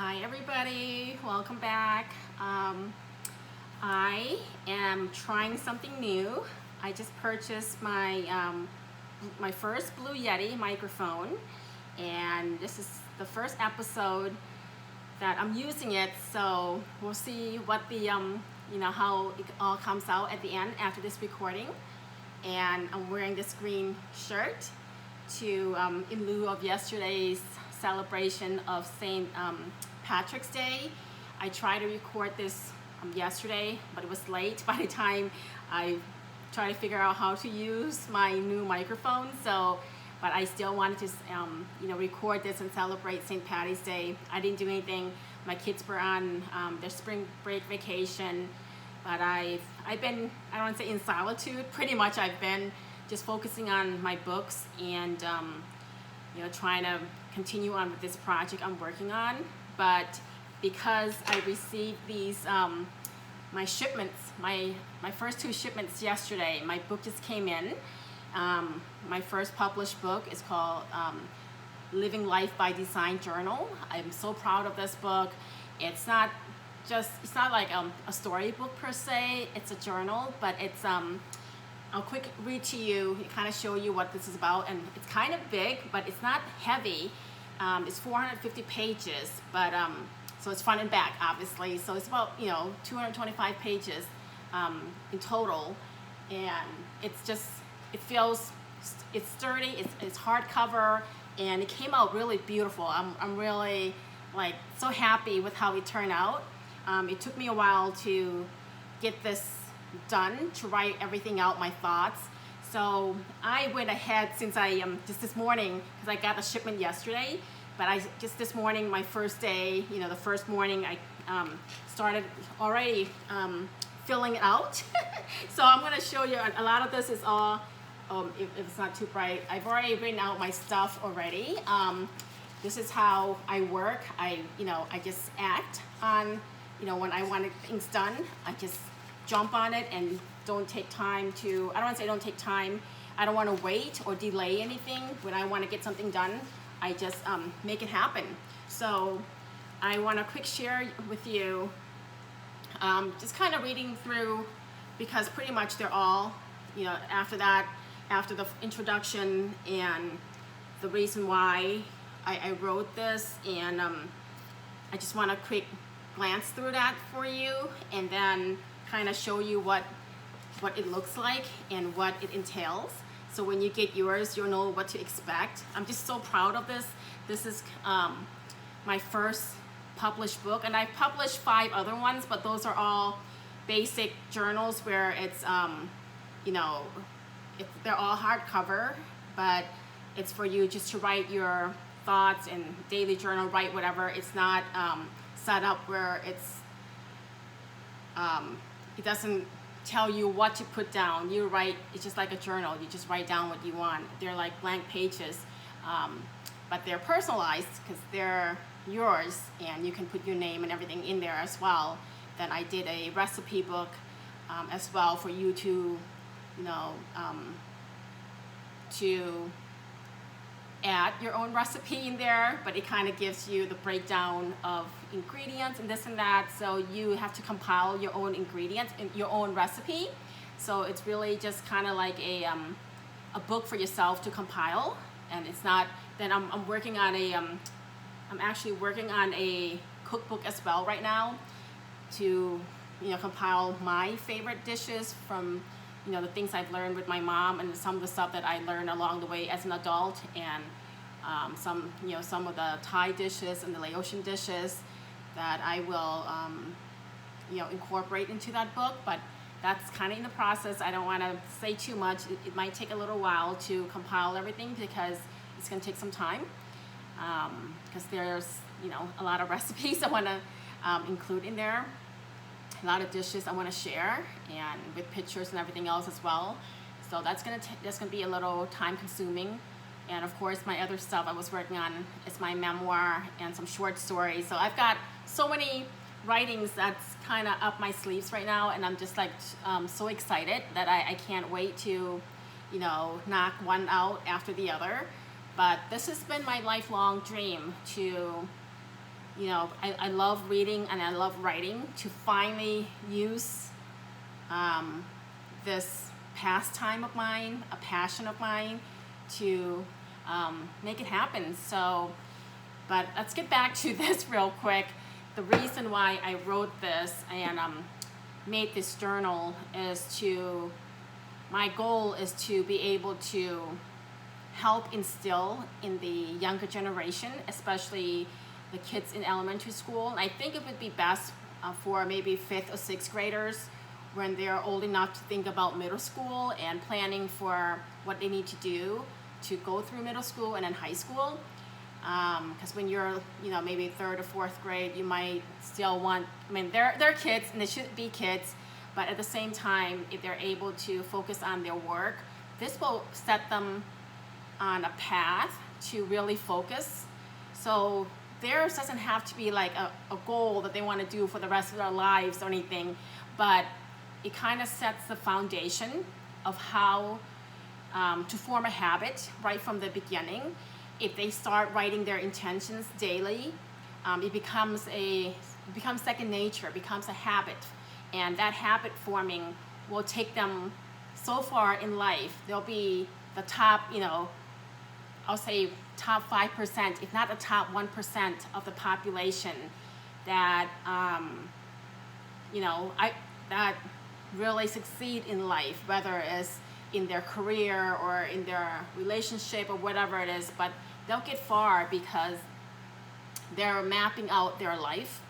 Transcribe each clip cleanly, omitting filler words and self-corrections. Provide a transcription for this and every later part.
Hi everybody, welcome back. I am trying something new. I just purchased my first Blue Yeti microphone, and this is the first episode that I'm using it. So we'll see what the how it all comes out at the end after this recording. And I'm wearing this green shirt to in lieu of yesterday's celebration of St. Patrick's Day. I tried to record this yesterday, but it was late by the time I tried to figure out how to use my new microphone. But I still wanted to record this and celebrate St. Patty's Day. I didn't do anything. My kids were on their spring break vacation, but I've been, I don't want to say in solitude, pretty much I've been just focusing on my books and trying to continue on with this project I'm working on. But because I received these my shipments, my first two shipments yesterday, my book just came in. My first published book is called Living Life by Design Journal. I'm so proud of this book. It's not like a storybook per se. It's a journal, but it's I'll quick read to you, kind of show you what this is about. And it's kind of big, but it's not heavy. It's 450 pages, but so it's front and back, obviously. So it's about 225 pages in total, and it's sturdy. It's hardcover, and it came out really beautiful. I'm really so happy with how it turned out. It took me a while to get this done, to write everything out, my thoughts. So I went ahead since I just this morning, because I got the shipment yesterday, but this morning, my first day, the first morning, I started already filling it out. So I'm going to show you, a lot of this is all, if it's not too bright, I've already written out my stuff already. This is how I work. I just act on, when I want things done, I just jump on it and don't take time to, I don't want to say don't take time, I don't want to wait or delay anything. When I want to get something done, I just make it happen. So I want to quick share with you, just kind of reading through, because pretty much they're all, after the introduction and the reason why I wrote this, and I just want to quick glance through that for you, and then kind of show you what it looks like and what it entails. So when you get yours, you'll know what to expect. I'm just so proud of this. This is my first published book, and I've published 5 other ones, but those are all basic journals where it's they're all hardcover, but it's for you just to write your thoughts and daily journal, write whatever. It's not set up where it doesn't tell you what to put down. You write, it's just like a journal. You just write down what you want. They're like blank pages, but they're personalized because they're yours, and you can put your name and everything in there as well. Then I did a recipe book as well for you to, to add your own recipe in there, but it kind of gives you the breakdown of ingredients and this and that, so you have to compile your own ingredients and your own recipe. So it's really just kind of like a book for yourself to compile. And it's not, then I'm working on I'm actually working on a cookbook as well right now to compile my favorite dishes from the things I've learned with my mom, and some of the stuff that I learned along the way as an adult, and some of the Thai dishes and the Laotian dishes that I will incorporate into that book. But that's kind of in the process. I don't want to say too much. It might take a little while to compile everything, because it's going to take some time, because there's a lot of recipes I want to include in there. A lot of dishes I want to share, and with pictures and everything else as well. So that's gonna be a little time consuming. And of course, my other stuff I was working on is my memoir and some short stories. So I've got so many writings that's kind of up my sleeves right now, and I'm just so excited that I can't wait to knock one out after the other. But this has been my lifelong dream to I love reading and I love writing, to finally use this pastime of mine, a passion of mine, to make it happen. So, but let's get back to this real quick. The reason why I wrote this and made this journal is my goal is to be able to help instill in the younger generation, especially the kids in elementary school. And I think it would be best for maybe 5th or 6th graders when they're old enough to think about middle school and planning for what they need to do to go through middle school and then high school. Because when you're, maybe 3rd or 4th grade, you might still want, they're kids and they should be kids, but at the same time, if they're able to focus on their work, this will set them on a path to really focus. So theirs doesn't have to be like a goal that they want to do for the rest of their lives or anything, but it kind of sets the foundation of how to form a habit right from the beginning. If they start writing their intentions daily, it becomes second nature, becomes a habit, and that habit forming will take them so far in life. They'll be the top, I'll say top 5%, if not the top 1% of the population that that really succeed in life, whether it's in their career or in their relationship or whatever it is. But they'll get far because they're mapping out their life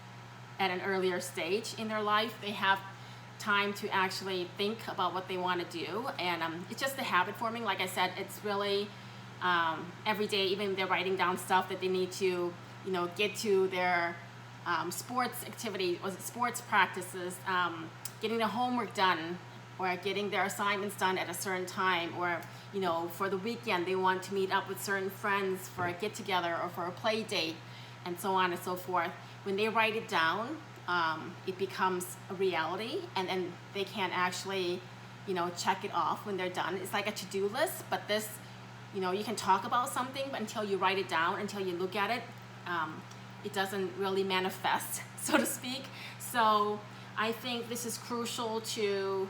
at an earlier stage in their life. They have time to actually think about what they want to do, and it's just the habit forming. Like I said, it's really every day. Even they're writing down stuff that they need to get to their sports activity or sports practices, getting their homework done, or getting their assignments done at a certain time, or for the weekend they want to meet up with certain friends for a get together or for a play date, and so on and so forth. When they write it down, it becomes a reality, and then they can actually check it off when they're done. It's like a to-do list, but this you can talk about something, but until you write it down, until you look at it, it doesn't really manifest, so to speak. So I think this is crucial to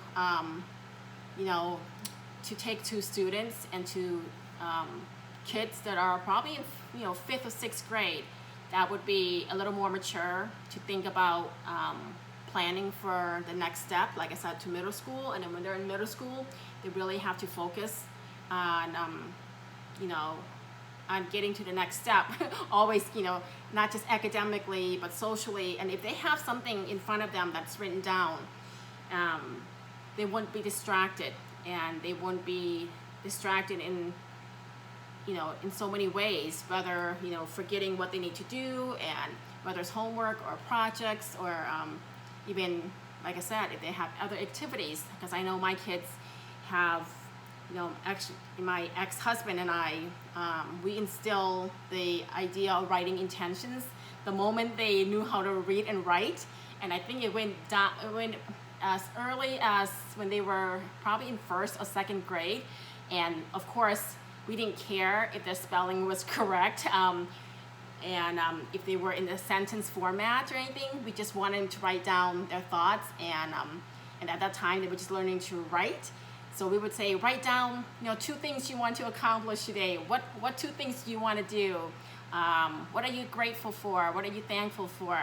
to take to students and to kids that are probably in 5th or 6th grade, that would be a little more mature to think about planning for the next step, like I said, to middle school. And then when they're in middle school, they really have to focus on on getting to the next step. Always, not just academically, but socially. And if they have something in front of them that's written down, they won't be distracted, and they won't be distracted in so many ways, whether, forgetting what they need to do, and whether it's homework or projects, or even, like I said, if they have other activities. Because I know my kids have, actually, my ex-husband and I, we instill the idea of writing intentions the moment they knew how to read and write. And I think it went as early as when they were probably in 1st or 2nd grade. And of course, we didn't care if their spelling was correct, and if they were in the sentence format or anything. We just wanted them to write down their thoughts, and at that time they were just learning to write. So we would say, write down 2 things you want to accomplish today. What 2 things do you want to do? What are you grateful for? What are you thankful for?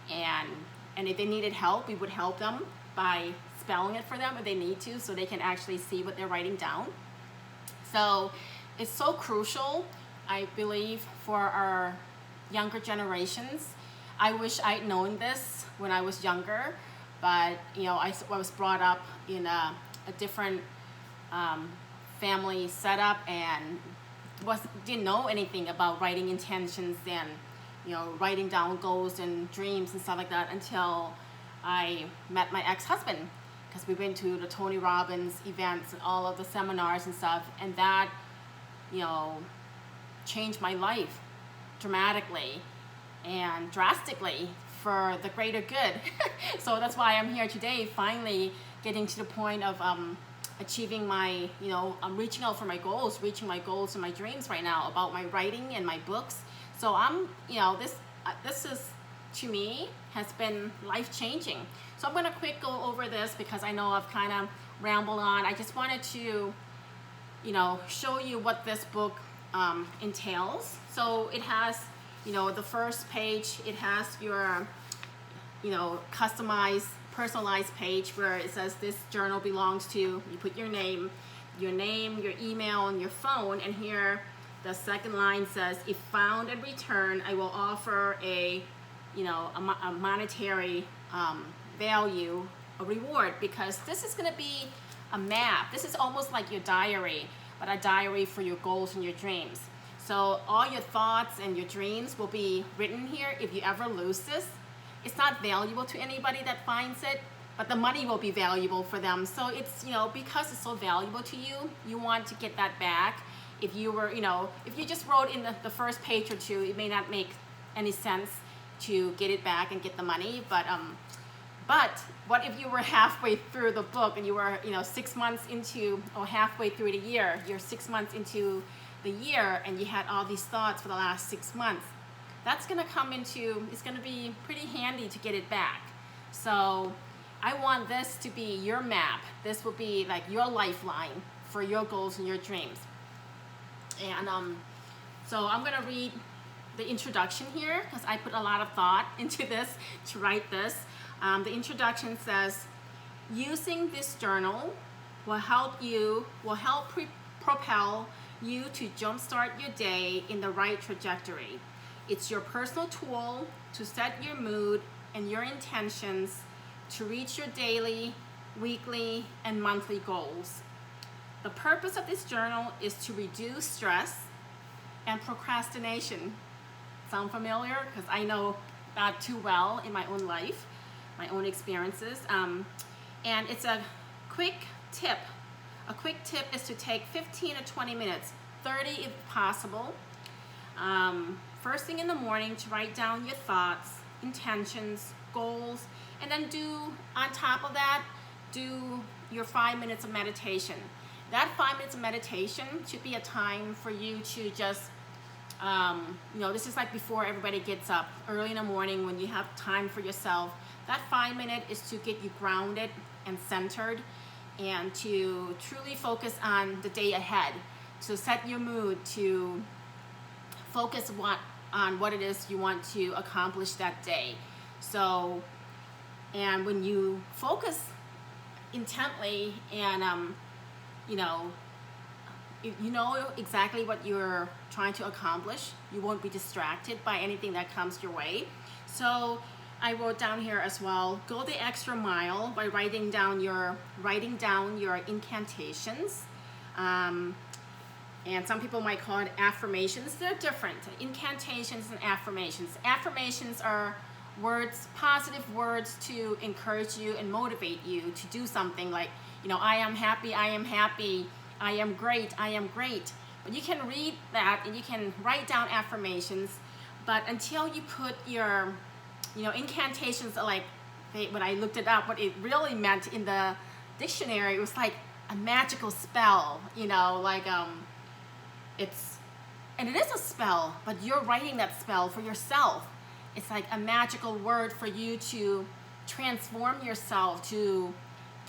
And if they needed help, we would help them by spelling it for them if they need to, so they can actually see what they're writing down. So it's so crucial, I believe, for our younger generations. I wish I'd known this when I was younger, but I was brought up in a different family setup, and didn't know anything about writing intentions and writing down goals and dreams and stuff like that until I met my ex-husband, because we went to the Tony Robbins events and all of the seminars and stuff, and that changed my life dramatically and drastically for the greater good. So that's why I'm here today, finally getting to the point of achieving my, I'm reaching out for my goals, reaching my goals and my dreams right now about my writing and my books. So I'm, this is, to me, has been life-changing. So I'm going to quick go over this because I know I've kind of rambled on. I just wanted to, show you what this book entails. So it has, the first page, it has your, customized, personalized page where it says this journal belongs to, you put your name, your email, and your phone, and here the second line says, if found and returned, I will offer a monetary value, a reward, because this is going to be a map. This is almost like your diary, but a diary for your goals and your dreams. So all your thoughts and your dreams will be written here. If you ever lose this, it's not valuable to anybody that finds it, but the money will be valuable for them. So it's, because it's so valuable to you, you want to get that back. If you were, if you just wrote in the first page or two, it may not make any sense to get it back and get the money. But what if you were halfway through the book and you were, 6 months into, or halfway through the year, you're 6 months into the year and you had all these thoughts for the last 6 months? That's going to come into, it's going to be pretty handy to get it back. So I want this to be your map. This will be like your lifeline for your goals and your dreams. And so I'm going to read the introduction here because I put a lot of thought into this to write this. The introduction says, using this journal will help propel you to jumpstart your day in the right trajectory. It's your personal tool to set your mood and your intentions to reach your daily, weekly, and monthly goals. The purpose of this journal is to reduce stress and procrastination. Sound familiar? Because I know that too well in my own life, my own experiences. And it's a quick tip. A quick tip is to take 15 to 20 minutes, 30 if possible, first thing in the morning, to write down your thoughts, intentions, goals, and then on top of that, do your 5 minutes of meditation. That 5 minutes of meditation should be a time for you to just, this is like before everybody gets up, early in the morning when you have time for yourself. That 5 minutes is to get you grounded and centered and to truly focus on the day ahead, to set your mood, to focus on what it is you want to accomplish that day. So, and when you focus intently and you know exactly what you're trying to accomplish, you won't be distracted by anything that comes your way. So I wrote down here as well, go the extra mile by writing down your incantations. And some people might call it affirmations. They're different. Incantations and affirmations. Affirmations are words, positive words to encourage you and motivate you to do something like, I am happy, I am happy, I am great, I am great. But you can read that and you can write down affirmations, but until you put your, incantations, like when I looked it up, what it really meant in the dictionary, it was like a magical spell, and it is a spell, but you're writing that spell for yourself. It's like a magical word for you to transform yourself, to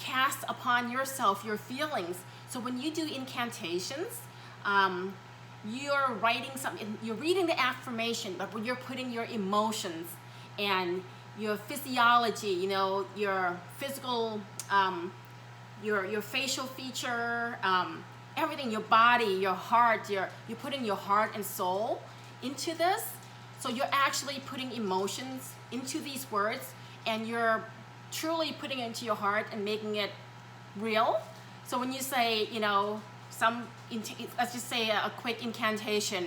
cast upon yourself your feelings. So when you do incantations, you're writing something, you're reading the affirmation, but when you're putting your emotions and your physiology, your physical, your facial feature, everything, your body, your heart, you're putting your heart and soul into this. So you're actually putting emotions into these words, and you're truly putting it into your heart and making it real. So when you say, let's just say a quick incantation,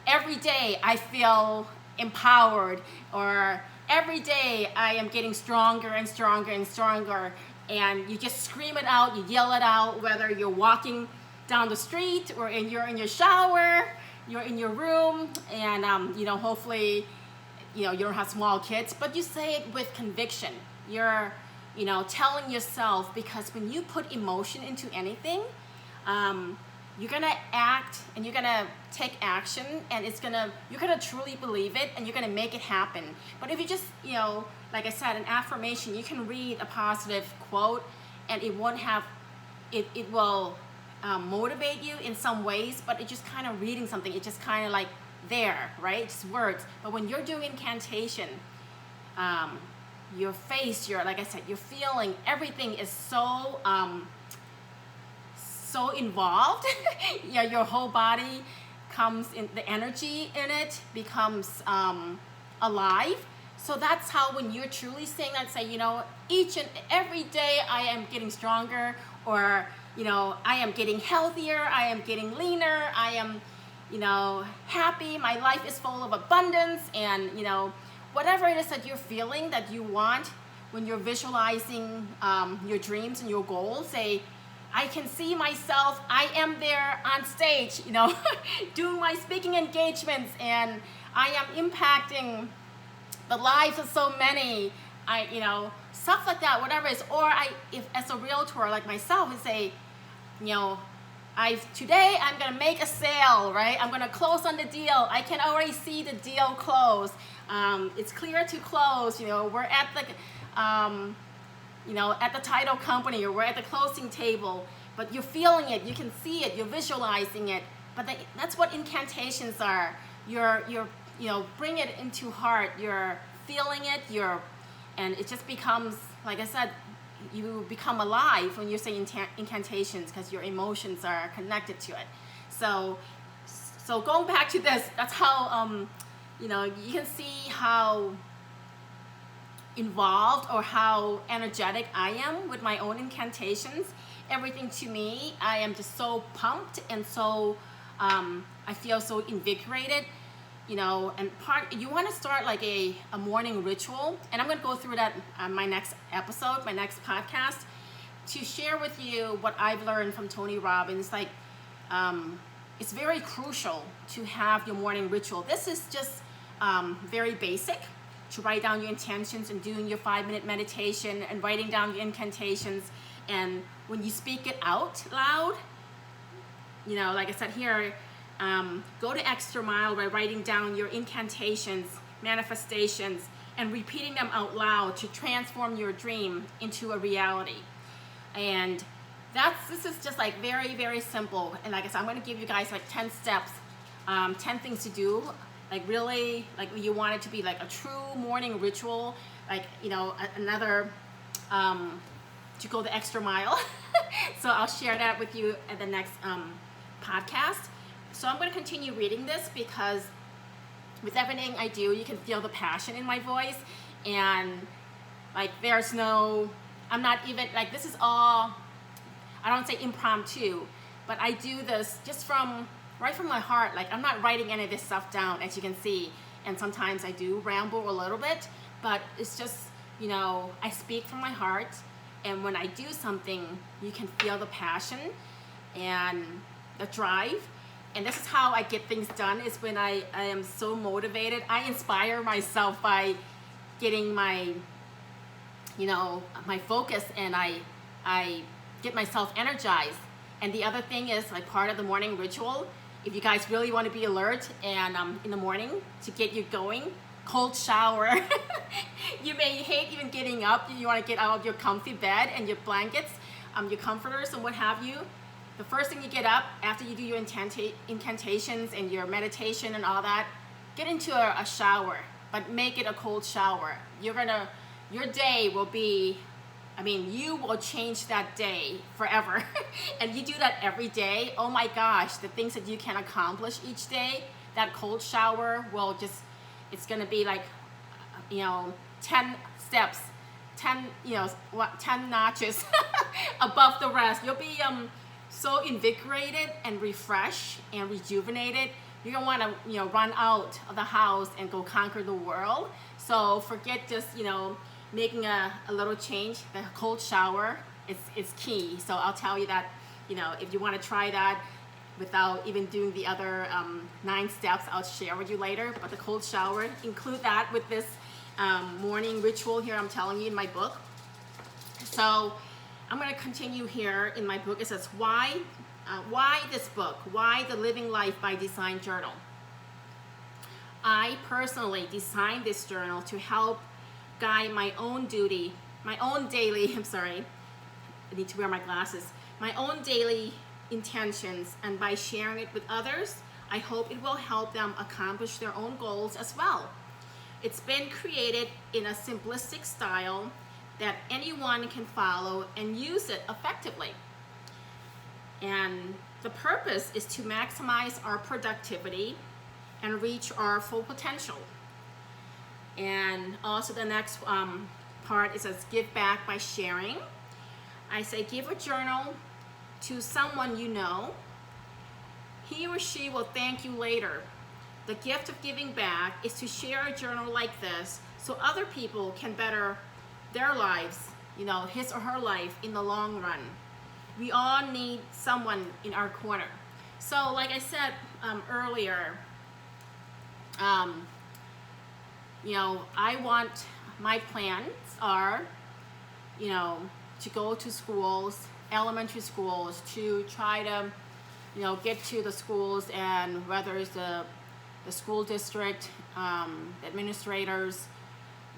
every day I feel empowered, or every day I am getting stronger and stronger and stronger, and you just scream it out, you yell it out, whether you're walking down the street or you're in your shower, you're in your room, and hopefully, you don't have small kids, but you say it with conviction. You're, telling yourself, because when you put emotion into anything, you're gonna act and you're gonna take action, and you're gonna truly believe it, and you're gonna make it happen. But if you just, like I said, an affirmation, you can read a positive quote, and it won't have, it will motivate you in some ways, but it's just kind of reading something. It's just kind of like there, right? It's words. But when you're doing incantation, your face, like I said, your feeling, everything is so involved. Yeah, your whole body comes in, the energy in it becomes alive. So that's how, when you're truly saying that, say, each and every day I am getting stronger, or I am getting healthier, I am getting leaner, I am happy, my life is full of abundance, and whatever it is that you're feeling that you want, when you're visualizing your dreams and your goals, say, I can see myself, I am there on stage, doing my speaking engagements, and I am impacting the lives of so many, stuff like that, whatever it is. Or if as a realtor like myself, I say, today I'm gonna make a sale, right? I'm gonna close on the deal. I can already see the deal close. It's clear to close. We're at the title company, or we're at the closing table. But you're feeling it. You can see it. You're visualizing it. But that's what incantations are. You're bring it into heart. You're feeling it. And it just becomes, like I said, you become alive when you say incantations, because your emotions are connected to it. So going back to this, that's how you can see how involved or how energetic I am with my own incantations. Everything to me, I am just so pumped, and so I feel so invigorated. And you want to start like a morning ritual, and I'm going to go through that on my next episode, my next podcast, to share with you what I've learned from Tony Robbins. Like, it's very crucial to have your morning ritual. This is just very basic, to write down your intentions and doing your 5-minute meditation and writing down your incantations. And when you speak it out loud, like I said here, go the extra mile by writing down your incantations, manifestations, and repeating them out loud to transform your dream into a reality. And this is just like very, very simple. And like I said, I'm going to give you guys like 10 steps, 10 things to do. Like really, like you want it to be like a true morning ritual, like, another, to go the extra mile. So I'll share that with you at the next podcast. So I'm going to continue reading this, because with everything I do, you can feel the passion in my voice. And like, I'm not even, like, this is all, I don't say impromptu, but I do this just right from my heart. Like, I'm not writing any of this stuff down, as you can see. And sometimes I do ramble a little bit, but it's just, I speak from my heart. And when I do something, you can feel the passion and the drive. And this is how I get things done, is when I am so motivated. I inspire myself by getting my, my focus, and I get myself energized. And the other thing is, like, part of the morning ritual, if you guys really want to be alert and in the morning to get you going, cold shower. You may hate even getting up. You want to get out of your comfy bed and your blankets, your comforters and what have you. The first thing you get up, after you do your incantations and your meditation and all that, get into a shower, but make it a cold shower. Your day will be, you will change that day forever. And you do that every day. Oh my gosh, the things that you can accomplish each day, that cold shower will just, it's going to be like, 10 steps, 10 notches above the rest. You'll be so invigorated and refreshed and rejuvenated. You're going to want to, run out of the house and go conquer the world. So forget just, making a little change. The cold shower is key. So I'll tell you that, if you want to try that without even doing the other 9 steps, I'll share with you later. But the cold shower, include that with this morning ritual here I'm telling you in my book. So I'm going to continue here in my book. It says, why Why this book? Why the Living Life by Design journal? I personally designed this journal to help guide my own daily, I'm sorry, I need to wear my glasses, my own daily intentions, and by sharing it with others, I hope it will help them accomplish their own goals as well. It's been created in a simplistic style that anyone can follow and use it effectively. And the purpose is to maximize our productivity and reach our full potential. And also the next part is says give back by sharing. I say give a journal to someone you know. He or she will thank you later. The gift of giving back is to share a journal like this so other people can better their lives, his or her life in the long run. We all need someone in our corner. So like I said earlier, I want, my plans are, to go to schools, elementary schools, to try to, get to the schools, and whether it's the school district administrators,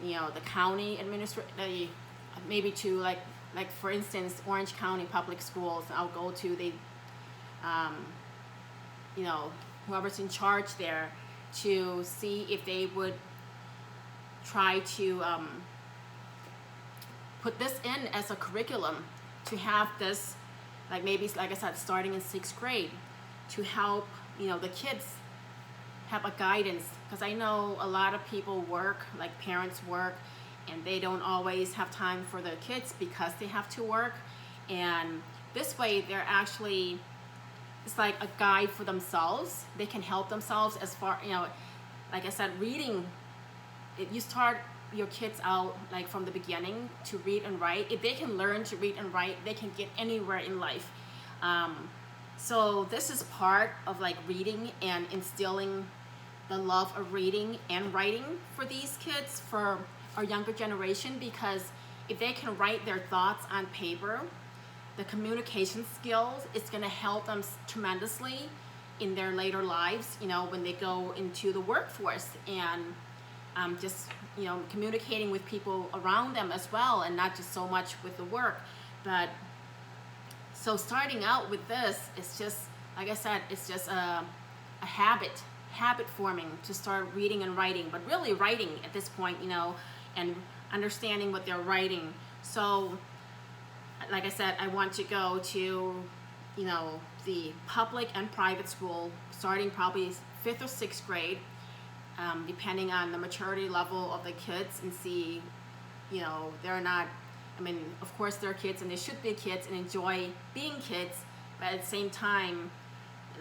the county administrator, maybe to like for instance, Orange County Public Schools, I'll go to the, whoever's in charge there, to see if they would try to put this in as a curriculum, to have this, maybe, like I said, starting in 6th grade, to help, the kids have a guidance, because I know a lot of people work, like parents work, and they don't always have time for their kids because they have to work. And this way they're actually, it's like a guide for themselves. They can help themselves as far, like I said, reading, you start your kids out from the beginning to read and write. If they can learn to read and write, they can get anywhere in life. So this is part of reading and instilling the love of reading and writing for these kids, for our younger generation, because if they can write their thoughts on paper, the communication skills is going to help them tremendously in their later lives, when they go into the workforce, and just, communicating with people around them as well, and not just so much with the work. But so starting out with this, it's just, like I said, it's just a habit forming to start reading and writing, but really writing at this point, and understanding what they're writing. So like I said, I want to go to, the public and private school, starting probably 5th or 6th grade, depending on the maturity level of the kids, and see, they're not, of course they're kids and they should be kids and enjoy being kids, but at the same time,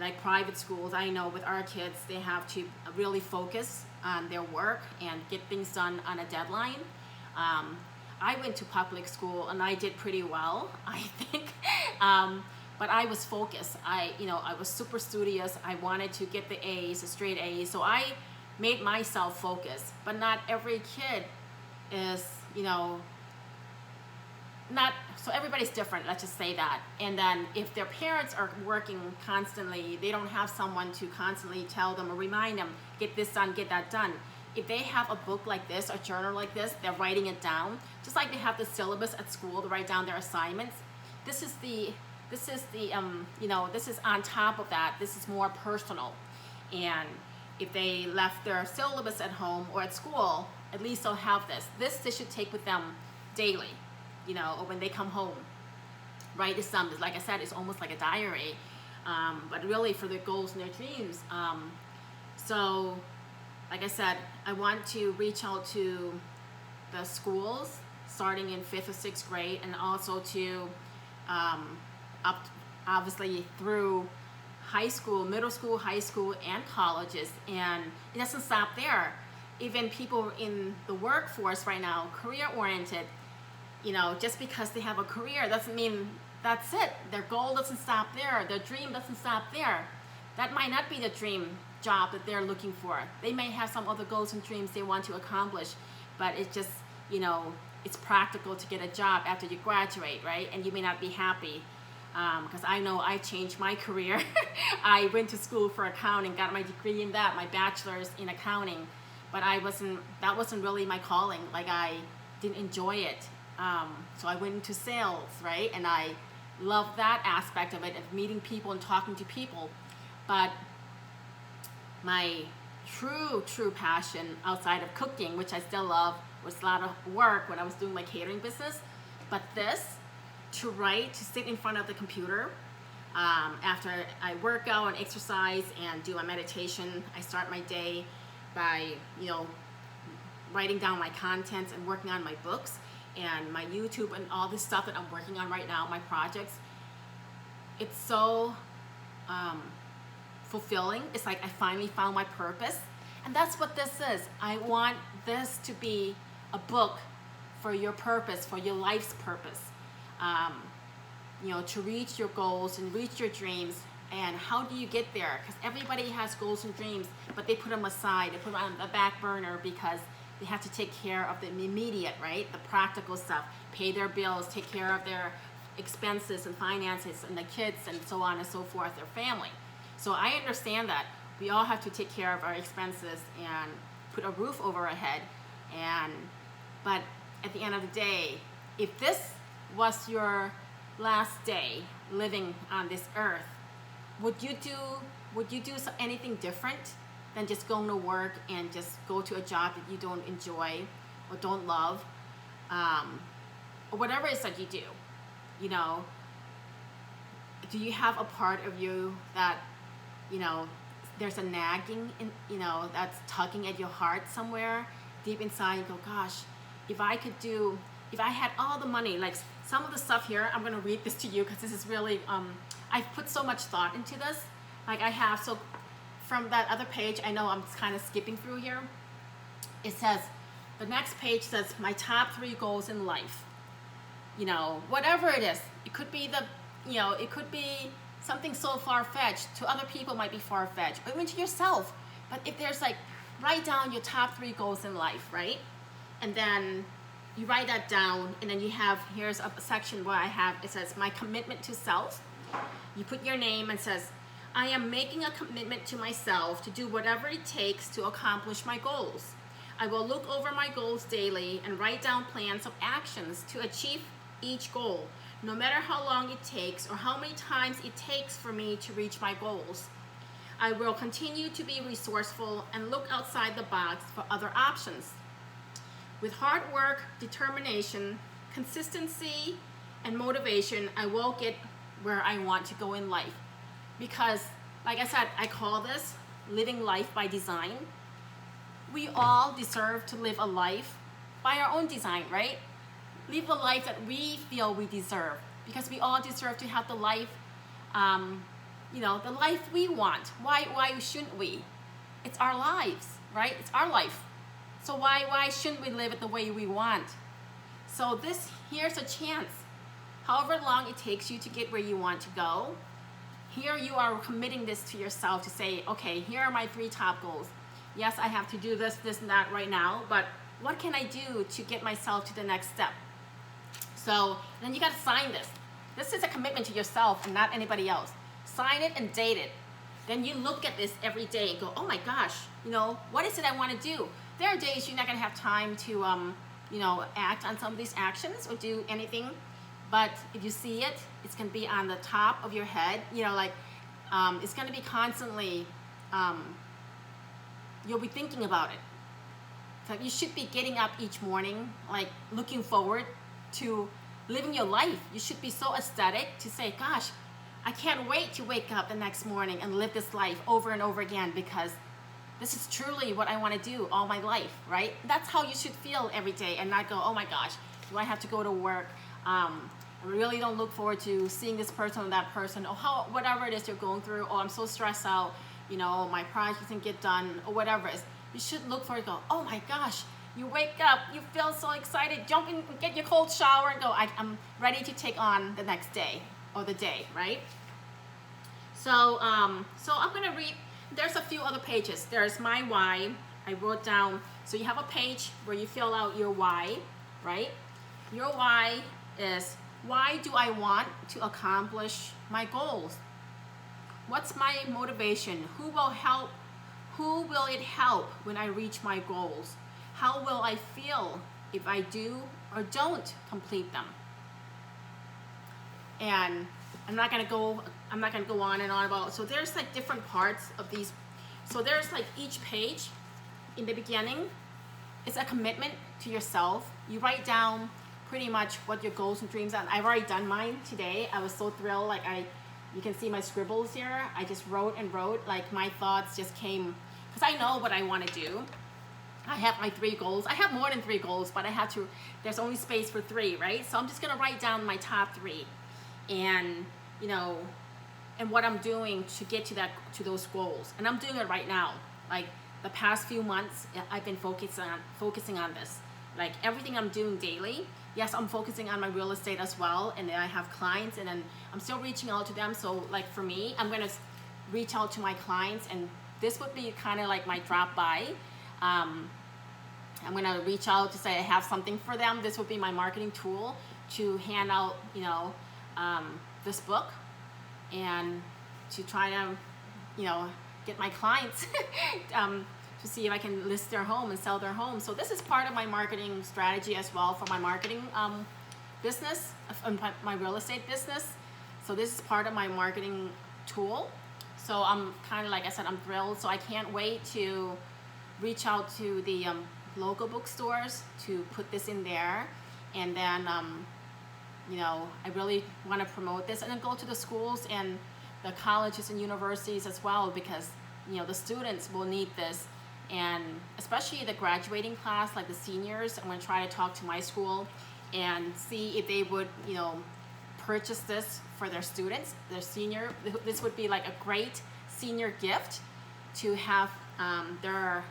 like private schools, I know with our kids, they have to really focus on their work and get things done on a deadline. I went to public school and I did pretty well, I think, but I was focused. I was super studious. I wanted to get the A's, the straight A's, so I made myself focus. But not every kid is, so everybody's different, let's just say that. And then if their parents are working constantly, they don't have someone to constantly tell them or remind them, get this done, get that done. If they have a book like this, a journal like this, they're writing it down, just like they have the syllabus at school to write down their assignments. This is on top of that. This is more personal. And if they left their syllabus at home or at school, at least they'll have this. This they should take with them daily, or when they come home. Write this down. Like I said, it's almost like a diary, but really for their goals and their dreams. So, like I said, I want to reach out to the schools starting in 5th or 6th grade, and also to up, obviously, through high school, middle school, high school, and colleges. And it doesn't stop there. Even people in the workforce right now, career-oriented, just because they have a career doesn't mean that's it. Their goal doesn't stop there. Their dream doesn't stop there. That might not be the dream job that they're looking for. They may have some other goals and dreams they want to accomplish, but it's just, it's practical to get a job after you graduate, right? And you may not be happy because I know I changed my career. I went to school for accounting, got my degree in that, my bachelor's in accounting, but that wasn't really my calling. Like, I didn't enjoy it. So I went into sales, right? And I loved that aspect of it, of meeting people and talking to people. But my true passion outside of cooking, which I still love, was a lot of work when I was doing my catering business. But this, to write, to sit in front of the computer, after I work out and exercise and do my meditation, I start my day by, writing down my contents and working on my books and my YouTube and all this stuff that I'm working on right now, my projects. It's so fulfilling. It's like I finally found my purpose. And that's what this is. I want this to be a book for your purpose, for your life's purpose. To reach your goals and reach your dreams. And how do you get there? Because everybody has goals and dreams, but they put them aside. They put them on the back burner because they have to take care of the immediate, right? The practical stuff, pay their bills, take care of their expenses and finances and the kids and so on and so forth, their family. So I understand that we all have to take care of our expenses and put a roof over our head. But at the end of the day, if this was your last day living on this earth, would you do anything different than just going to work and just go to a job that you don't enjoy or don't love, or whatever it is that you do? Do you have a part of you that there's a nagging that's tugging at your heart somewhere deep inside? You go, gosh, if I had all the money, like some of the stuff here, I'm going to read this to you because this is really, I've put so much thought into this. Like I have, so from that other page, I know I'm kind of skipping through here. It says, the next page says, my top 3 goals in life. Whatever it is, it could be it could be something so far-fetched. To other people might be far-fetched, or even to yourself. But if there's write down your top 3 goals in life, right? And then you write that down, and then here's a section where it says, my commitment to self. You put your name and says, I am making a commitment to myself to do whatever it takes to accomplish my goals. I will look over my goals daily and write down plans of actions to achieve each goal, no matter how long it takes or how many times it takes for me to reach my goals. I will continue to be resourceful and look outside the box for other options. With hard work, determination, consistency, and motivation, I will get where I want to go in life. Because, like I said, I call this living life by design. We all deserve to live a life by our own design, right? Live a life that we feel we deserve, because we all deserve to have the life, the life we want. Why shouldn't we? It's our lives, right? It's our life. So why shouldn't we live it the way we want? So here's a chance. However long it takes you to get where you want to go, here you are committing this to yourself to say, okay, here are my 3 top goals. Yes, I have to do this, and that right now, but what can I do to get myself to the next step? So then you got to sign this. This is a commitment to yourself and not anybody else. Sign it and date it. Then you look at this every day and go, oh my gosh, what is it I want to do? There are days you're not going to have time to, act on some of these actions or do anything. But if you see it, it's going to be on the top of your head. It's going to be constantly, you'll be thinking about it. So you should be getting up each morning, looking forward to living your life. You should be so ecstatic to say, gosh, I can't wait to wake up the next morning and live this life over and over again, because this is truly what I want to do all my life, right? That's how you should feel every day, and not go, oh my gosh, do I have to go to work? I really don't look forward to seeing this person or that person, or whatever it is you're going through. Oh, I'm so stressed out, my project didn't get done, or whatever it is. You should look forward to go, oh my gosh, you wake up, you feel so excited, jump in, get your cold shower, and go, I'm ready to take on the next day or the day, right? So I'm going to read, there's a few other pages. There's my why. I wrote down, so you have a page where you fill out your why, right? Your why is Why do I want to accomplish my goals? What's my motivation? Who will help? Who will it help when I reach my goals? How will I feel if I do or don't complete them? And I'm not gonna go on and on about, so there's like different parts of these. So there's like each page in the beginning, it's a commitment to yourself. You write down pretty much what your goals and dreams are. I've already done mine today. I was so thrilled. Like you can see my scribbles here. I just wrote and wrote. Like my thoughts just came, because I know what I want to do. I have my 3 goals. I have more than 3 goals, but there's only space for 3, right? So I'm just gonna write down my top 3, and and what I'm doing to get to those goals. And I'm doing it right now. Like the past few months, I've been focusing on this. Like everything I'm doing daily. Yes, I'm focusing on my real estate as well, and then I have clients, and then I'm still reaching out to them. So like for me, I'm gonna reach out to my clients, and this would be kind of like my drop by. I'm gonna reach out to say I have something for them. This would be my marketing tool to hand out, this book, and to try to, get my clients to see if I can list their home and sell their home. So this is part of my marketing strategy as well for my marketing business, my real estate business. So this is part of my marketing tool. So I'm kind of, like I said, I'm thrilled. So I can't wait to reach out to the local bookstores to put this in there. And then, I really want to promote this, and then go to the schools and the colleges and universities as well, because, the students will need this. And especially the graduating class, like the seniors, I'm going to try to talk to my school and see if they would, purchase this for their students, their senior. This would be like a great senior gift to have their,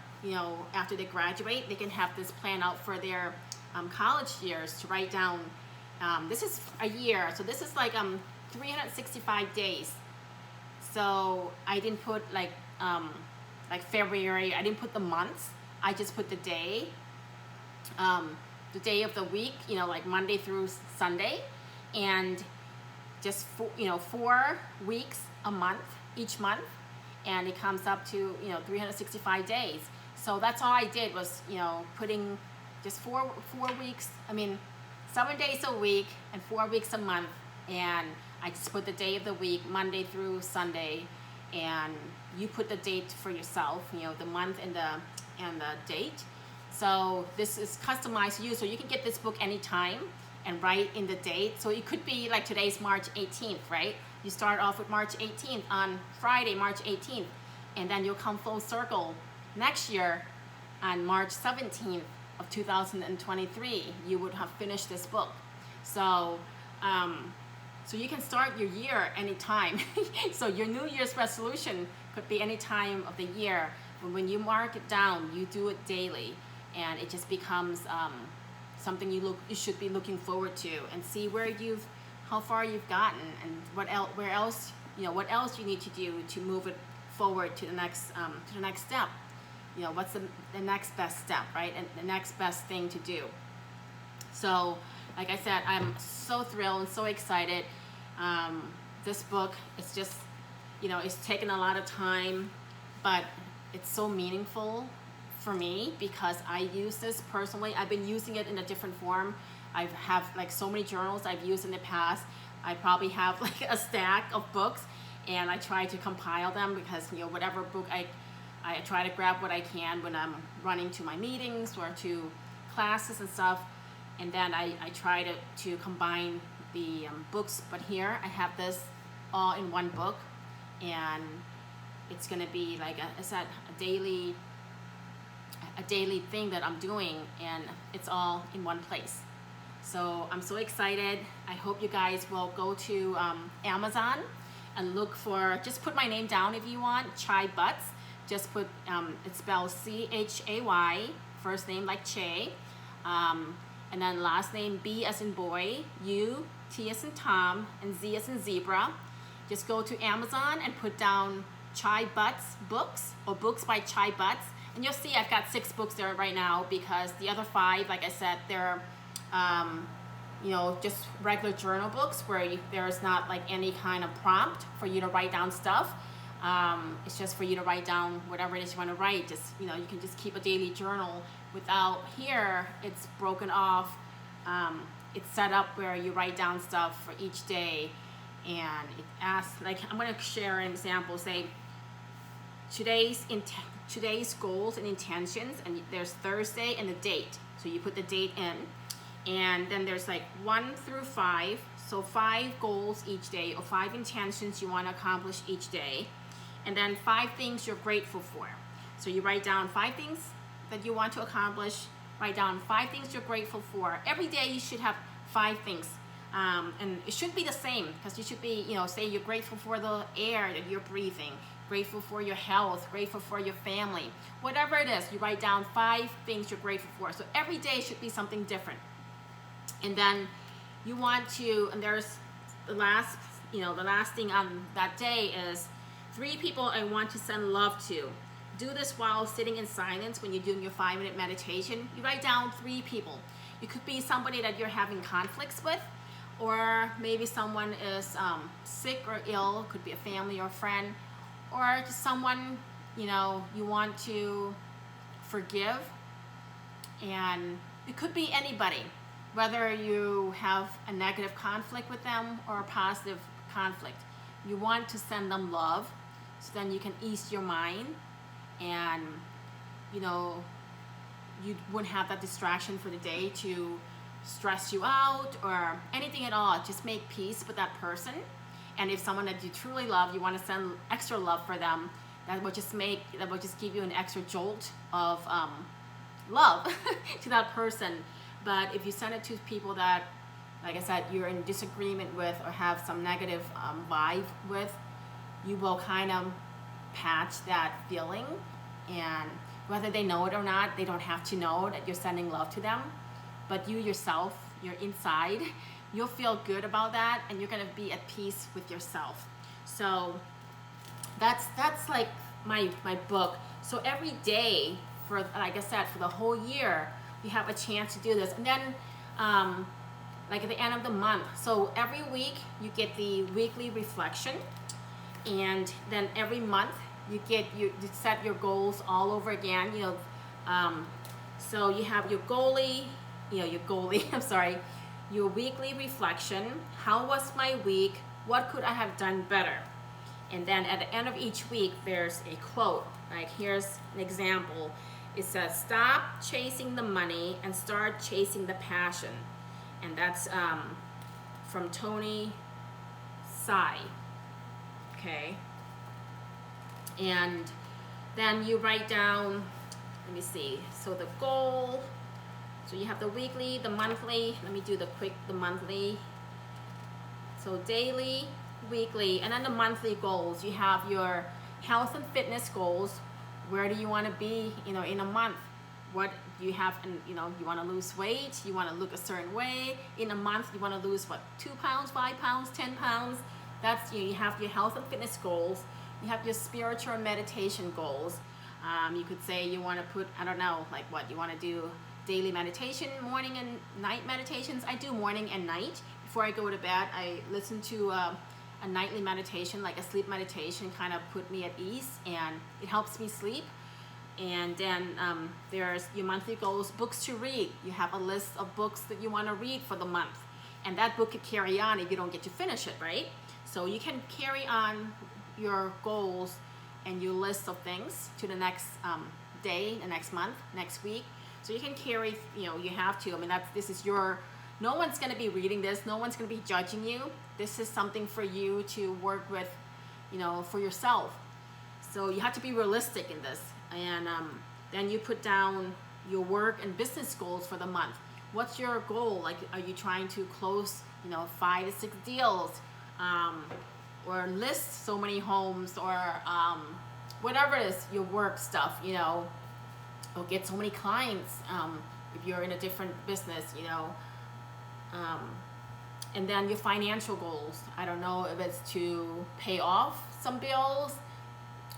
after they graduate, they can have this plan out for their college years, to write down. This is a year, so this is like 365 days. So I didn't put like February, I didn't put the months, I just put the day of the week, like Monday through Sunday, and just 4 weeks a month, each month, and it comes up to 365 days. So that's all I did was putting just 4 weeks, 7 days a week and 4 weeks a month, and I just put the day of the week, Monday through Sunday, and you put the date for yourself, the month and the date. So this is customized to you, so you can get this book anytime and write in the date. So it could be like today's March 18th, right? You start off with March 18th on Friday, March 18th, and then you'll come full circle next year on March 17th of 2023. You would have finished this book. So so you can start your year anytime. So your New Year's resolution could be any time of the year. But when you mark it down, you do it daily, and it just becomes something you should be looking forward to, and see how far you've gotten, and what else you need to do to move it forward to the next step. What's the next best step, right? And the next best thing to do. So, like I said, I'm so thrilled and so excited. This book, it's just, it's taken a lot of time, but it's so meaningful for me because I use this personally. I've been using it in a different form. I have like so many journals I've used in the past. I probably have like a stack of books, and I try to compile them because, whatever book I try to grab what I can when I'm running to my meetings or to classes and stuff. And then I try to combine the books. But here I have this all in one book, and it's going to be like a daily thing that I'm doing, and it's all in one place. So I'm so excited. I hope you guys will go to Amazon and look for, just put my name down if you want, Chay Butz. Just put, it's spelled C-H-A-Y, first name like Chay, and then last name B as in boy, U, T as in Tom, and Z as in zebra. Just go to Amazon and put down Chay Butz books, or books by Chay Butz, and you'll see I've got 6 books there right now, because the other 5, like I said, they're just regular journal books where there's not like any kind of prompt for you to write down stuff. It's just for you to write down whatever it is you want to write. Just, you can just keep a daily journal without here. It's broken off. It's set up where you write down stuff for each day, and it asks, like, I'm going to share an example. Say today's goals and intentions, and there's Thursday and the date. So you put the date in, and then there's like 1 through 5. So 5 goals each day, or 5 intentions you want to accomplish each day, and then 5 things you're grateful for. So you write down 5 things that you want to accomplish. Write down 5 things you're grateful for. Every day you should have 5 things. And it should be the same, because you should be, say you're grateful for the air that you're breathing, grateful for your health, grateful for your family. Whatever it is, you write down 5 things you're grateful for. So every day should be something different. And then you want to, and there's the last thing on that day is 3 people I want to send love to. Do this while sitting in silence when you're doing your 5-minute meditation. You write down 3 people. It could be somebody that you're having conflicts with, or maybe someone is sick or ill. It could be a family or a friend, or just someone you want to forgive. And it could be anybody, whether you have a negative conflict with them or a positive conflict. You want to send them love, so then you can ease your mind, and you wouldn't have that distraction for the day to stress you out or anything at all. Just make peace with that person. And if someone that you truly love, you want to send extra love for them, that will just give you an extra jolt of love to that person. But if you send it to people that, like I said, you're in disagreement with or have some negative vibe with, you will kind of patch that feeling. And whether they know it or not, they don't have to know that you're sending love to them. But you yourself, you're inside, you'll feel good about that, and you're going to be at peace with yourself. So that's like my book. So every day, for, like I said, for the whole year, you have a chance to do this. And then like at the end of the month, so every week you get the weekly reflection, and then every month you set your goals all over again. So you have your your weekly reflection. How was my week? What could I have done better? And then at the end of each week, there's a quote. Like, here's an example. It says, "Stop chasing the money and start chasing the passion." And that's from Tony Tsai. Okay. And then you write down, let me see, so the goal, so you have the weekly, the monthly, let me do the monthly. So daily, weekly, and then the monthly goals. You have your health and fitness goals. Where do you want to be, in a month? What do you have, you want to lose weight, you want to look a certain way. In a month, you want to lose 2 pounds, 5 pounds, 10 pounds. That's, you have your health and fitness goals. You have your spiritual and meditation goals. You could say you want to put, I don't know, like what, you want to do daily meditation, morning and night meditations. I do morning and night. Before I go to bed, I listen to a nightly meditation, like a sleep meditation, kind of put me at ease, and it helps me sleep. And then there's your monthly goals, books to read. You have a list of books that you want to read for the month. And that book could carry on if you don't get to finish it, right? So you can carry on your goals and your list of things to the next day, the next month, next week. So you can carry, you have to. I mean, this is your, no one's going to be reading this. No one's going to be judging you. This is something for you to work with, for yourself. So you have to be realistic in this. And then you put down your work and business goals for the month. What's your goal? Like, are you trying to close, 5 to 6 deals? Or list so many homes, or whatever it is, your work stuff, or get so many clients if you're in a different business, and then your financial goals. I don't know if it's to pay off some bills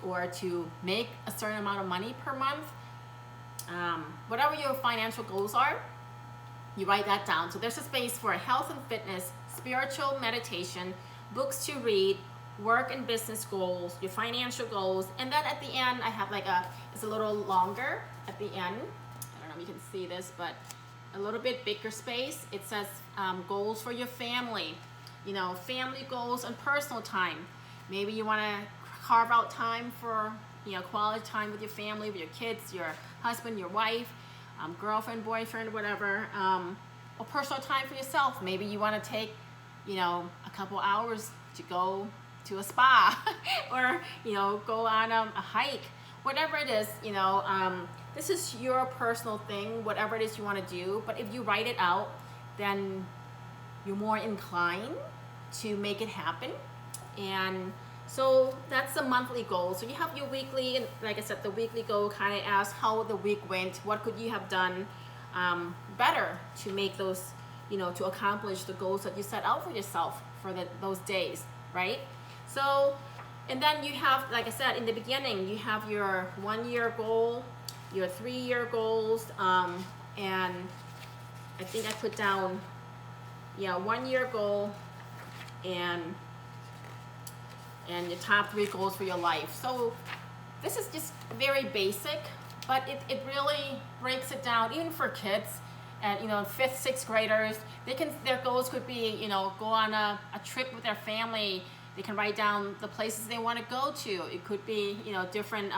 or to make a certain amount of money per month. Whatever your financial goals are, You write that down. So there's a space for health and fitness, spiritual meditation, books to read, work and business goals, your financial goals, and then at the end I have like it's a little longer at the end. I don't know if you can see this, but a little bit bigger space. It says goals for your family, family goals and personal time. Maybe you want to carve out time for quality time with your family, with your kids, your husband, your wife, girlfriend, boyfriend, whatever, or personal time for yourself. Maybe you want to take a couple hours to go to a spa or go on a hike, whatever it is. This is your personal thing, whatever it is you want to do. But if you write it out, then you're more inclined to make it happen. And so that's the monthly goal. So you have your weekly, and like I said, the weekly goal kind of asks how the week went, what could you have done better to make those, to accomplish the goals that you set out for yourself for those days, right? So, and then you have, like I said, in the beginning, you have your 1 year goal, your 3 year goals, and I think I put down, 1 year goal and your top 3 goals for your life. So this is just very basic, but it really breaks it down, even for kids and 5th, 6th graders. Their goals could be go on a trip with their family. They can write down the places they want to go to. It could be different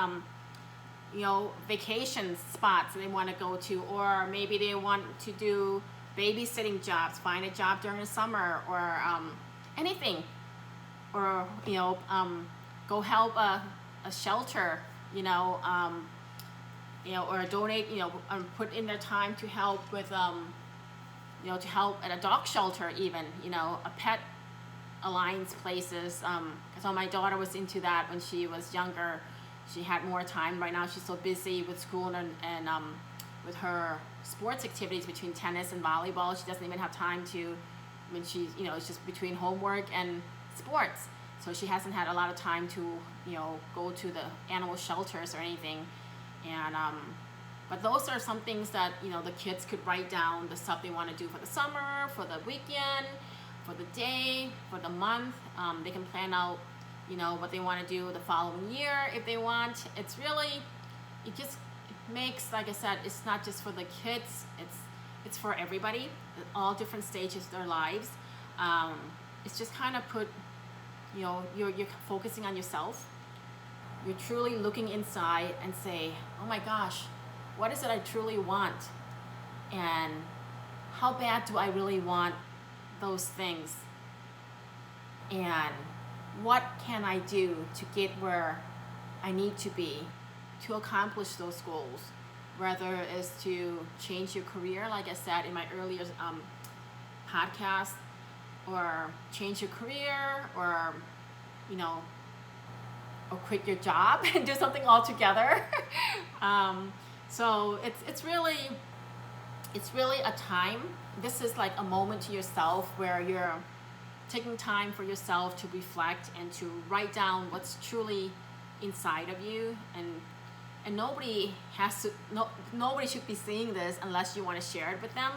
vacation spots they want to go to, or maybe they want to do babysitting jobs, find a job during the summer, or anything, or go help a shelter, or donate, put in their time to help with to help at a dog shelter, even a pet alliance places. So my daughter was into that when she was younger. She had more time. Right now she's so busy with school and with her sports activities between tennis and volleyball. She doesn't even have time to, when she's, it's just between homework and sports. So she hasn't had a lot of time to, go to the animal shelters or anything. And, but those are some things that, the kids could write down, the stuff they want to do for the summer, for the weekend, for the day, for the month. They can plan out, what they want to do the following year if they want. It's really, it just makes, like I said, it's not just for the kids, it's for everybody, all different stages of their lives. It's just kind of put, you're focusing on yourself. You're truly looking inside and say, oh my gosh, what is it I truly want? And how bad do I really want those things? And what can I do to get where I need to be to accomplish those goals? Whether it's to change your career, like I said in my earlier podcast, or change your career, or or quit your job and do something altogether. So it's really a time. This is like a moment to yourself where you're taking time for yourself to reflect and to write down what's truly inside of you. And nobody should be seeing this unless you want to share it with them.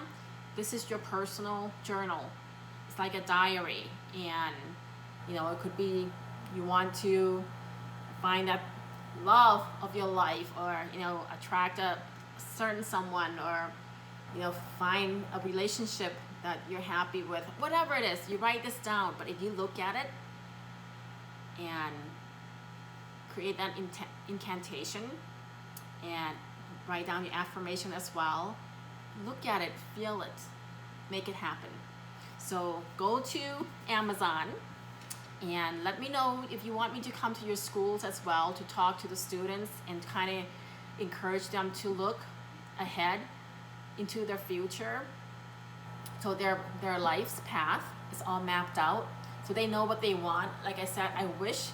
This is your personal journal. It's like a diary, and it could be you want to find that love of your life, or attract a certain someone, or find a relationship that you're happy with. Whatever it is, you write this down. But if you look at it and create that incantation and write down your affirmation as well, look at it, feel it, make it happen. So go to Amazon and let me know if you want me to come to your schools as well to talk to the students and kind of encourage them to look ahead into their future. So their life's path is all mapped out, so they know what they want. Like I said, I wish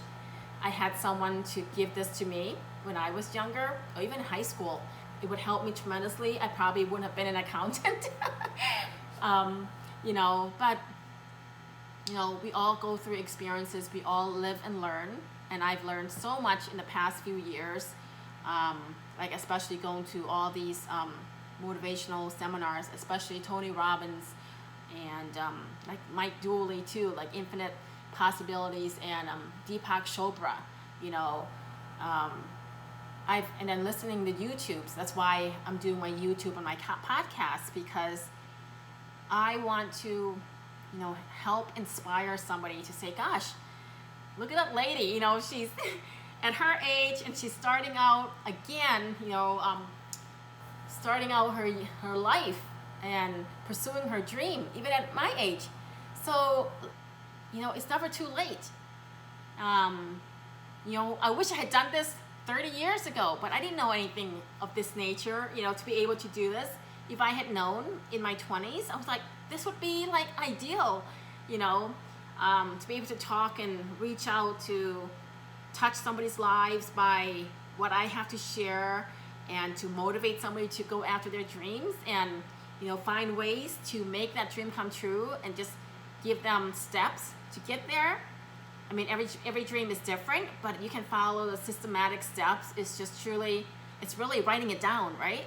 I had someone to give this to me when I was younger, or even high school. It would help me tremendously. I probably wouldn't have been an accountant. But we all go through experiences. We all live and learn, and I've learned so much in the past few years, like especially going to all these motivational seminars, especially Tony Robbins and like Mike Dooley too, like Infinite Possibilities, and Deepak Chopra, you know. And then listening to YouTubes. That's why I'm doing my YouTube and my podcast, because I want to, you know, help inspire somebody to say, gosh, look at that lady, you know, she's at her age and she's starting out again, you know, starting out her life and pursuing her dream, even at my age. So, you know, it's never too late. You know, I wish I had done this 30 years ago, but I didn't know anything of this nature, you know, to be able to do this. If I had known in my 20s, I was like, this would be like ideal, you know, to be able to talk and reach out to touch somebody's lives by what I have to share, and to motivate somebody to go after their dreams, and, you know, find ways to make that dream come true, and just give them steps to get there. I mean, every dream is different, but you can follow the systematic steps. It's just truly, it's really writing it down, right?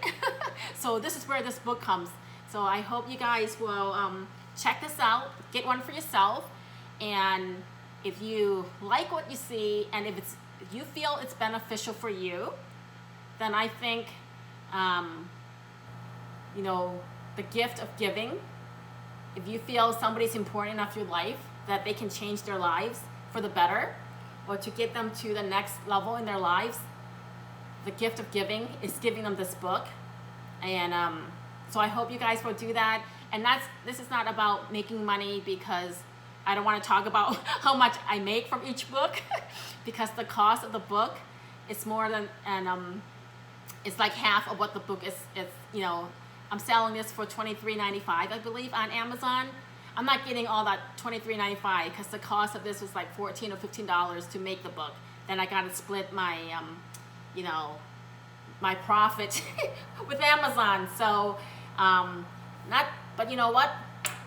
So this is where this book comes. So I hope you guys will check this out, get one for yourself, and if you like what you see, and if you feel it's beneficial for you, then I think, you know, the gift of giving. If you feel somebody's important enough in your life that they can change their lives for the better, or to get them to the next level in their lives, the gift of giving is giving them this book. And so I hope you guys will do that. And this is not about making money, because I don't want to talk about how much I make from each book, because the cost of the book is more than, and it's like half of what the book is. It's, you know, I'm selling this for $23.95, I believe, on Amazon. I'm not getting all that $23.95, because the cost of this was like $14 or $15 to make the book. Then I got to split my, you know, my profit with Amazon. So, but you know what?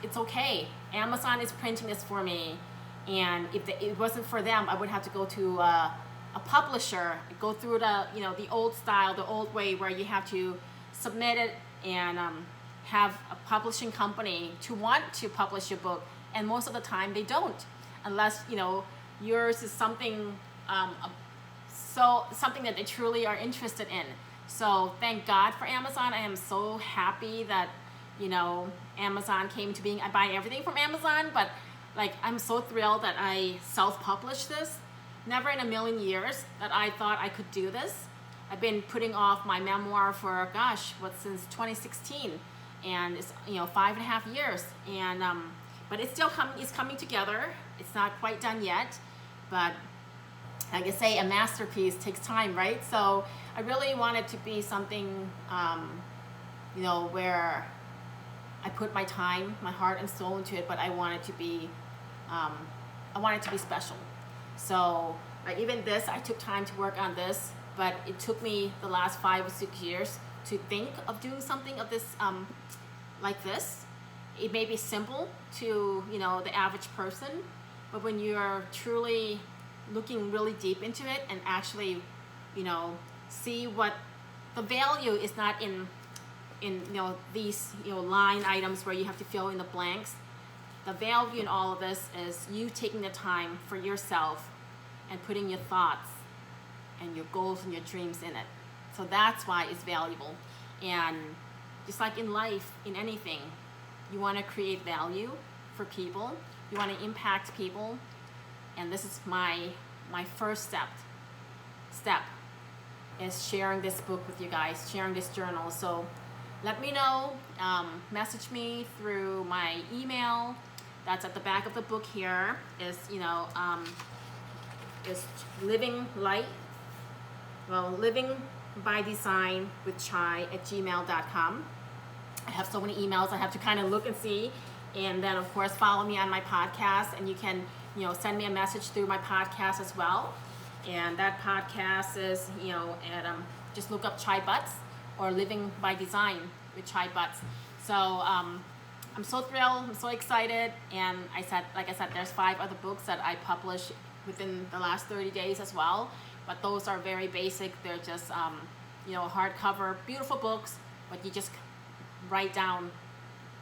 It's okay. Amazon is printing this for me, and if it wasn't for them, I would have to go to a publisher, go through the, you know, the old style, the old way, where you have to submit it and have a publishing company to want to publish your book, and most of the time they don't, unless, you know, yours is something something that they truly are interested in. So thank God for Amazon. I am so happy that, you know, Amazon came to being. I buy everything from Amazon, but like, I'm so thrilled that I self-published this. Never in a million years that I thought I could do this. I've been putting off my memoir for, gosh, since 2016, and it's, you know, 5.5 years, and but it's still coming together. It's not quite done yet, but like I say, a masterpiece takes time, right? So I really want it to be something, you know, where I put my time, my heart and soul into it, but I want it to be, special. So even this, I took time to work on this, but it took me the last 5 or 6 years to think of doing something of this, like this. It may be simple to, you know, the average person, but when you're truly looking really deep into it and actually, you know, see what the value is, not in you know, these, you know, line items where you have to fill in the blanks. The value in all of this is you taking the time for yourself and putting your thoughts and your goals and your dreams in it. So that's why it's valuable. And just like in life, in anything, you want to create value for people. You want to impact people. And this is my first step is sharing this book with you guys, sharing this journal. So let me know, message me through my email. That's at the back of the book here. Is, you know, is living by design with Chay at gmail.com. I have so many emails I have to kind of look and see. And then of course follow me on my podcast, and you can, you know, send me a message through my podcast as well. And that podcast is, you know, at just look up Chay Butz or Living by Design with Chay Butz. So I'm so thrilled, I'm so excited, and like I said, there's 5 other books that I published within the last 30 days as well. But those are very basic. They're just, you know, hardcover, beautiful books but you just write down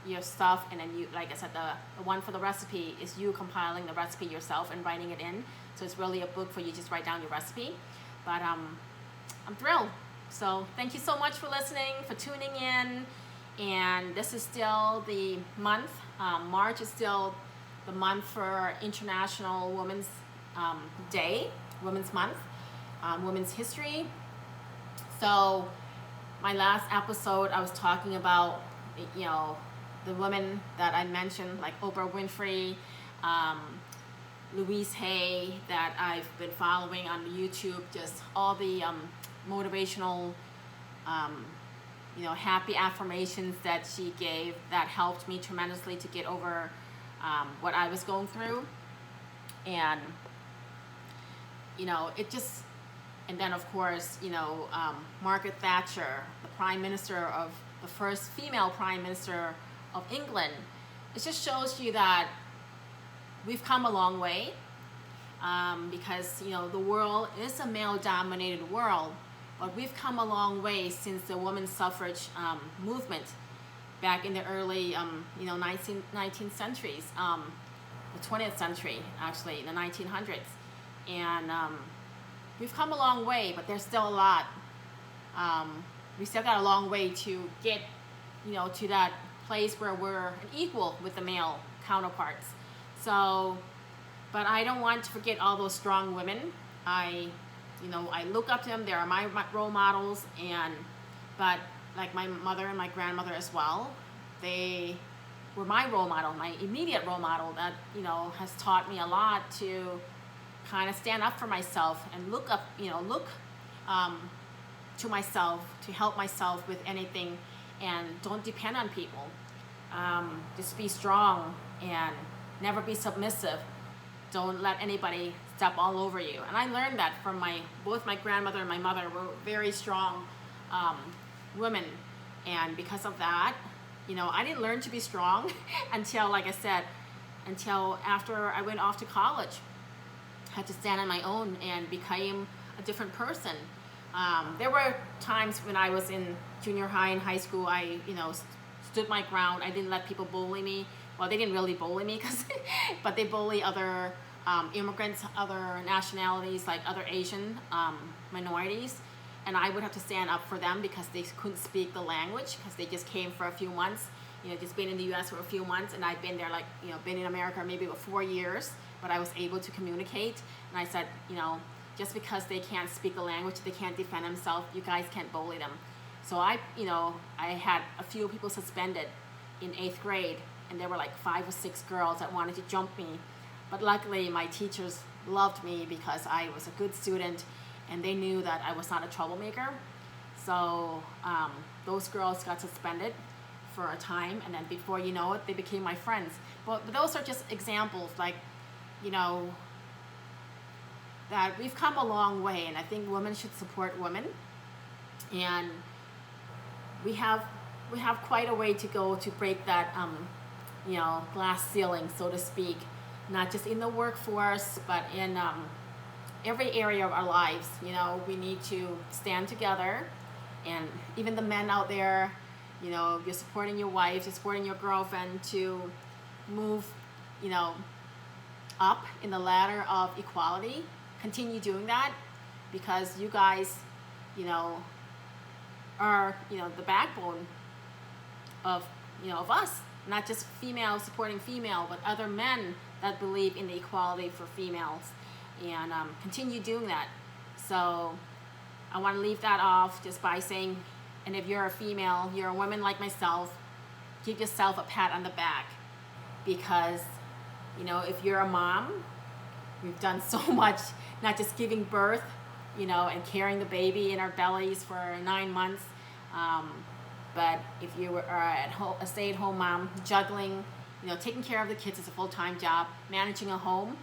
your stuff, and then you, like I said, the one for the recipe is you compiling the recipe yourself and writing it in. So it's really a book for you, just write down your recipe. But I'm thrilled. So thank you so much for listening, for tuning in. And this is still the month. March is still the month for International Women's Day, Women's Month, Women's History. So my last episode, I was talking about, you know, the women that I mentioned, like Oprah Winfrey, Louise Hay, that I've been following on YouTube, just all the motivational, you know, happy affirmations that she gave that helped me tremendously to get over what I was going through. And, you know, it just, and then of course, you know, Margaret Thatcher, the Prime Minister of, the first female Prime Minister of England. It just shows you that we've come a long way, because, you know, the world is a male-dominated world, but we've come a long way since the women's suffrage movement back in the early, you know, 19th centuries, the 20th century, actually, in the 1900s. And we've come a long way, but there's still a lot. We still got a long way to get, you know, to that place where we're equal with the male counterparts. So, but I don't want to forget all those strong women. You know, I look up to them. They are my role models, but like my mother and my grandmother as well, they were my role model, my immediate role model that, you know, has taught me a lot to kind of stand up for myself and look up, you know, look to myself, to help myself with anything, and don't depend on people. Just be strong and never be submissive. Don't let anybody step all over you. And I learned that from both my grandmother and my mother were very strong women. And because of that, you know, I didn't learn to be strong until, like I said, until after I went off to college. I had to stand on my own and became a different person. There were times when I was in junior high and high school, I, you know, stood my ground. I didn't let people bully me. Well, they didn't really bully me, but they bully other immigrants, other nationalities, like other Asian minorities. And I would have to stand up for them because they couldn't speak the language, because they just came for a few months, you know, just been in the US for a few months. And I'd been there, like, you know, been in America maybe about 4 years, but I was able to communicate. And I said, you know, just because they can't speak the language, they can't defend themselves, you guys can't bully them. So I, you know, I had a few people suspended in 8th grade, and there were like 5 or 6 girls that wanted to jump me. But luckily my teachers loved me because I was a good student, and they knew that I was not a troublemaker. So those girls got suspended for a time, and then before you know it, they became my friends. But those are just examples, like, you know, that we've come a long way, and I think women should support women. And we have quite a way to go to break that, you know, glass ceiling, so to speak, not just in the workforce, but in every area of our lives. You know, we need to stand together, and even the men out there, you know, you're supporting your wife, you're supporting your girlfriend to move, you know, up in the ladder of equality. Continue doing that, because you guys, you know, are, you know, the backbone of, you know, of us, not just female supporting female, but other men that believe in the equality for females, and continue doing that. So I want to leave that off just by saying, and if you're a female, you're a woman like myself, give yourself a pat on the back, because, you know, if you're a mom, we've done so much, not just giving birth, you know, and carrying the baby in our bellies for 9 months, but if you are at home, a stay-at-home mom, juggling, you know, taking care of the kids is a full-time job, managing a home,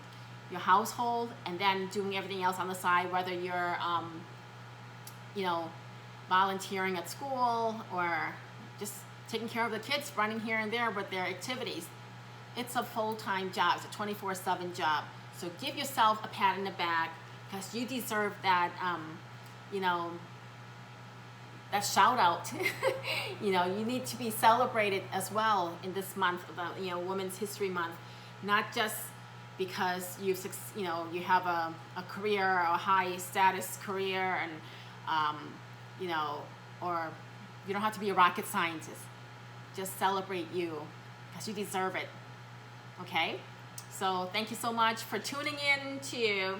your household, and then doing everything else on the side, whether you're, you know, volunteering at school or just taking care of the kids, running here and there with their activities. It's a full-time job. It's a 24/7 job. So give yourself a pat on the back, because you deserve that, you know, that shout out. You know, you need to be celebrated as well in this month, you know, Women's History Month, not just because you know, you have a career, a high status career, and you know, or you don't have to be a rocket scientist. Just celebrate you, because you deserve it. Okay, so thank you so much for tuning in to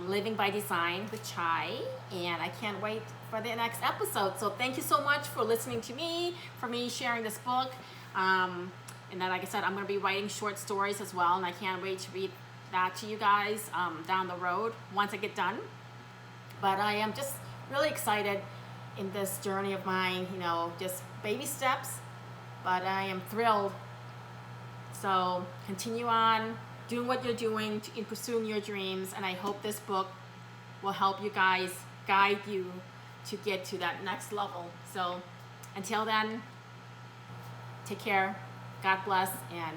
Living by Design with Chay, and I can't wait for the next episode. So thank you so much for listening to me, for me sharing this book. And then, like I said, I'm going to be writing short stories as well, and I can't wait to read that to you guys down the road once I get done. But I am just really excited in this journey of mine, you know, just baby steps, but I am thrilled. So continue on doing what you're doing in pursuing your dreams, and I hope this book will help you guys, guide you to get to that next level. So until then, take care. God bless, and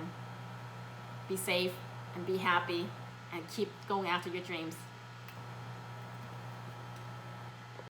be safe and be happy, and keep going after your dreams.